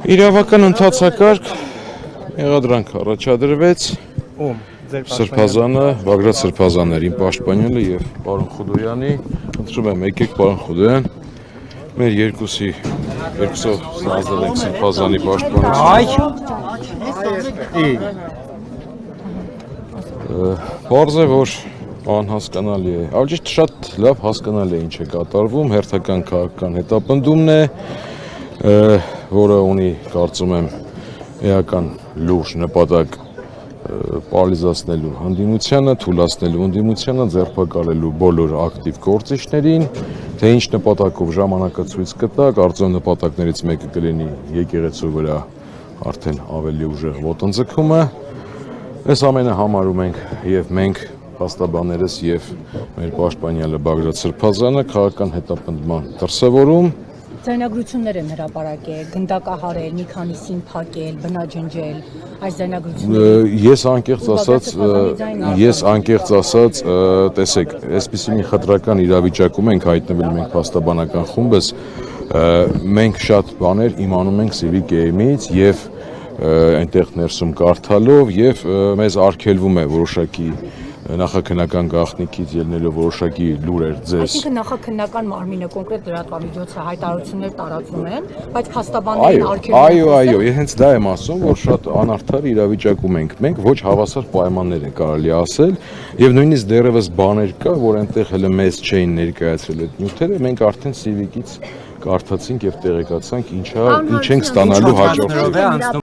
Իրավական ընթացակարգ մեղադրանք առաջադրվեց Սրբազանը, Բագրատ Սրբազանն իմ պաշտպանյալը եւ պարոն Խուդոյանի, խնդրում եմ եկեք պարոն Խուդոյան, մեր երկուսով ստանձնել ենք Սրբազանի պաշտպանությունը։ Պարզ է, որ անհասկանալի է, ավելի ճիշտ շատ լավ հասկանալի է ինչ է կատարվում, հերթական քաղաքական հետապնդումն է, որը ունի, կարծում եմ, էական լուրջ նպատակ պարզացնելու ընդդիմությանը, թույլատնելու ընդդիմությանը, ձերբակալելու բոլոր ակտիվ գործիչներին, թե ինչ նպատակով ժամանակը ցույց կտա, կարծում նպատակներից մեկը կլինի եկեղեցու վրա արդեն ավելի ուժեղ ոտնձգումը։ Այս ամենը համարում ենք եւ մենք փաստաբաններս եւ մեր պաշտպանյալը Բագրատ Սրբազանը քաղաքական հետապնդման դրսևորում Ձայնագրություններ են հրապարակել, գնդակահարել, մի քանիսին փակել, բնաջնջել, այս ձայնագրությունները։ Ես անկեղծ ասած, տեսեք, այսպիսի մի խտրական իրավիճակում ենք հայտնվել մենք փաստաբանական խումբս, մենք շատ բաներ իմանում ենք Civic AM-ից եւ այնտեղ ներսում կարդալով եւ մեզ արգելվում է որոշակի նախաքննական գաղտնիքից ելնելով որոշակի լուրեր ձեզ։ Այսինքն նախաքննական մարմինը կոնկրետ լրատվամիջոցը հայտարարություններ տարածում են, բայց փաստաբաններին արգելվում է։ Այո, հենց դա եմ ասում, որ շատ անարդար իրավիճակում ենք մենք, ոչ հավասար պայմաններ է կարելի ասել, եւ նույնիսկ դեռևս բաներ կա, որ այնտեղ հələ մեզ չէին ներկայացրել այդ նյութերը, մենք արդեն Civic-ից կարդացինք եւ տեղեկացանք ինչ ենք ստանալու հաջորդը։